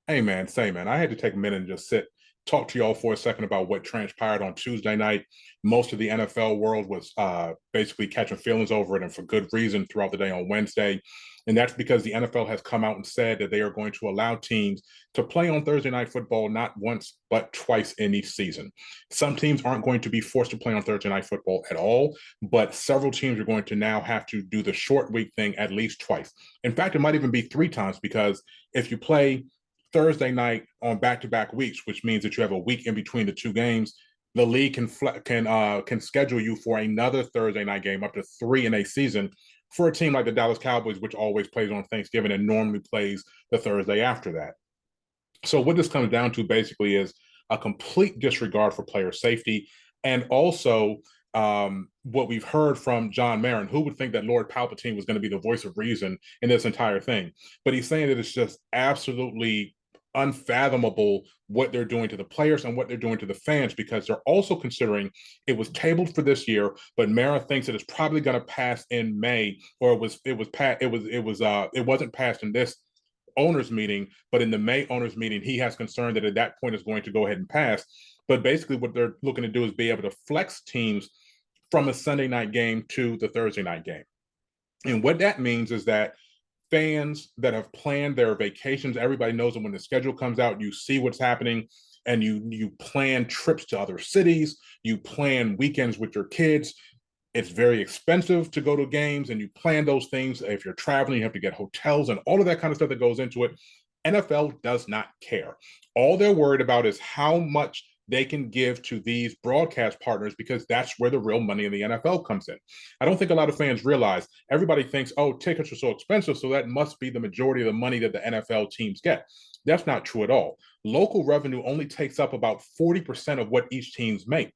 Hey man, same man. I had to take a minute and just talk to y'all for a second about what transpired on Tuesday night. Most of the NFL world was basically catching feelings over it, and for good reason throughout the day on Wednesday. And that's because the NFL has come out and said that they are going to allow teams to play on Thursday night football not once, but twice in each season. Some teams aren't going to be forced to play on Thursday night football at all, but several teams are going to now have to do the short week thing at least twice. In fact, it might even be three times because if you play Thursday night on back-to-back weeks, which means that you have a week in between the two games. The league can schedule you for another Thursday night game, up to three in a season, for a team like the Dallas Cowboys, which always plays on Thanksgiving and normally plays the Thursday after that. So what this comes down to basically is a complete disregard for player safety, and also what we've heard from John Marin. Who would think that Lord Palpatine was going to be the voice of reason in this entire thing? But he's saying that it's just absolutely unfathomable what they're doing to the players and what they're doing to the fans, because they're also considering it was tabled for this year, but Mara thinks that it's probably going to pass in May, or it wasn't passed in this owners meeting, but in the May owners meeting, he has concern that at that point is going to go ahead and pass. But basically, what they're looking to do is be able to flex teams from a Sunday night game to the Thursday night game. And what that means is that fans that have planned their vacations, everybody knows that when the schedule comes out, you see what's happening, and you plan trips to other cities, you plan weekends with your kids. It's very expensive to go to games, and you plan those things. If you're traveling, you have to get hotels and all of that kind of stuff that goes into it. NFL does not care. All they're worried about is how much they can give to these broadcast partners, because that's where the real money in the NFL comes in. I don't think a lot of fans realize. Everybody thinks, oh, tickets are so expensive, so that must be the majority of the money that the NFL teams get. That's not true at all. Local revenue only takes up about 40% of what each teams make.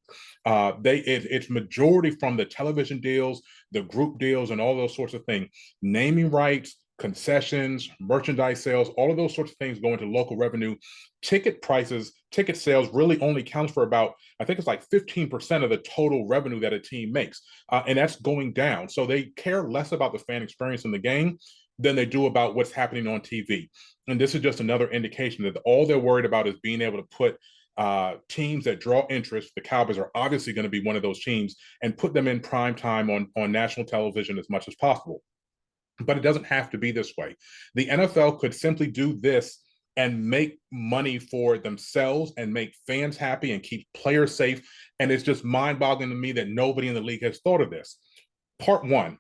It's majority from the television deals, the group deals, and all those sorts of things. Naming rights, concessions, merchandise sales, all of those sorts of things go into local revenue. Ticket prices, ticket sales really only counts for about, I think it's like 15% of the total revenue that a team makes. And that's going down. So they care less about the fan experience in the game than they do about what's happening on TV. And this is just another indication that all they're worried about is being able to put teams that draw interest. The Cowboys are obviously going to be one of those teams, and put them in prime time on national television as much as possible. But it doesn't have to be this way. The NFL could simply do this and make money for themselves and make fans happy and keep players safe. And it's just mind-boggling to me that nobody in the league has thought of this. Part one,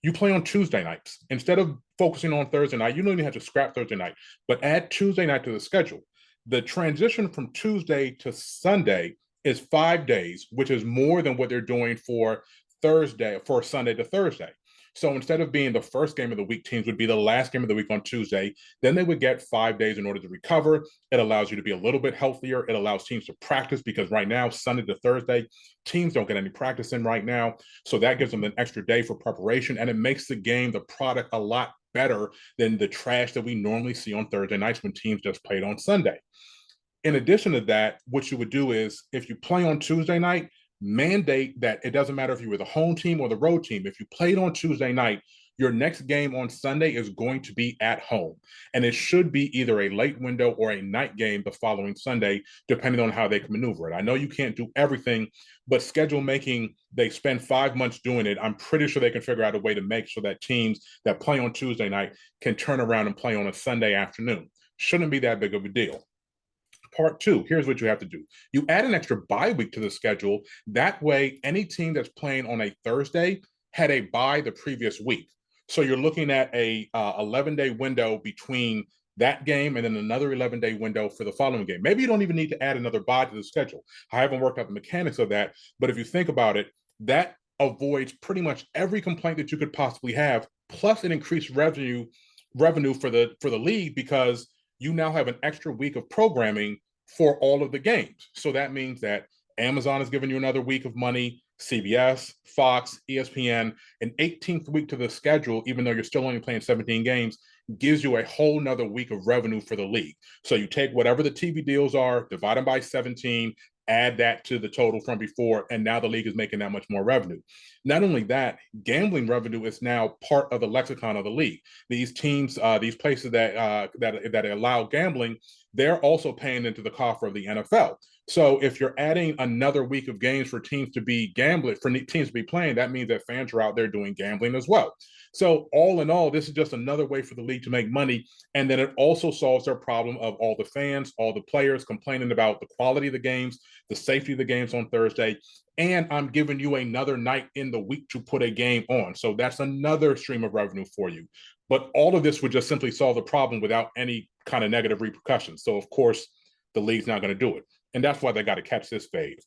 you play on Tuesday nights. Instead of focusing on Thursday night, you don't even have to scrap Thursday night, but add Tuesday night to the schedule. The transition from Tuesday to Sunday is 5 days, which is more than what they're doing for Sunday to Thursday. So instead of being the first game of the week, teams would be the last game of the week on Tuesday. Then they would get 5 days in order to recover. It allows you to be a little bit healthier. It allows teams to practice, because right now, Sunday to Thursday, teams don't get any practice in right now. So that gives them an extra day for preparation, and it makes the game, the product, a lot better than the trash that we normally see on Thursday nights when teams just played on Sunday. In addition to that, what you would do is, if you play on Tuesday night, mandate that it doesn't matter if you were the home team or the road team. If you played on Tuesday night, your next game on Sunday is going to be at home. And it should be either a late window or a night game the following Sunday, depending on how they can maneuver it. I know you can't do everything, but schedule making, they spend 5 months doing it. I'm pretty sure they can figure out a way to make so that teams that play on Tuesday night can turn around and play on a Sunday afternoon. Shouldn't be that big of a deal. Part two, here's what you have to do. You add an extra bye week to the schedule. That way, any team that's playing on a Thursday had a bye the previous week. So you're looking at a 11-day window between that game and then another 11-day window for the following game. Maybe you don't even need to add another bye to the schedule. I haven't worked out the mechanics of that, but if you think about it, that avoids pretty much every complaint that you could possibly have. Plus, it increased revenue for the league, because you now have an extra week of programming for all of the games. So that means that Amazon is giving you another week of money, CBS, Fox, ESPN, an 18th week to the schedule, even though you're still only playing 17 games, gives you a whole nother week of revenue for the league. So you take whatever the TV deals are, divide them by 17, add that to the total from before, and now the league is making that much more revenue. Not only that, gambling revenue is now part of the lexicon of the league. These teams, these places that allow gambling, they're also paying into the coffer of the NFL. So if you're adding another week of games for teams to be gambling, for teams to be playing, that means that fans are out there doing gambling as well. So all in all, this is just another way for the league to make money. And then it also solves their problem of all the fans, all the players complaining about the quality of the games, the safety of the games on Thursday. And I'm giving you another night in the week to put a game on. So that's another stream of revenue for you. But all of this would just simply solve the problem without any kind of negative repercussions. So, of course, the league's not going to do it. And that's why they got to catch this phase.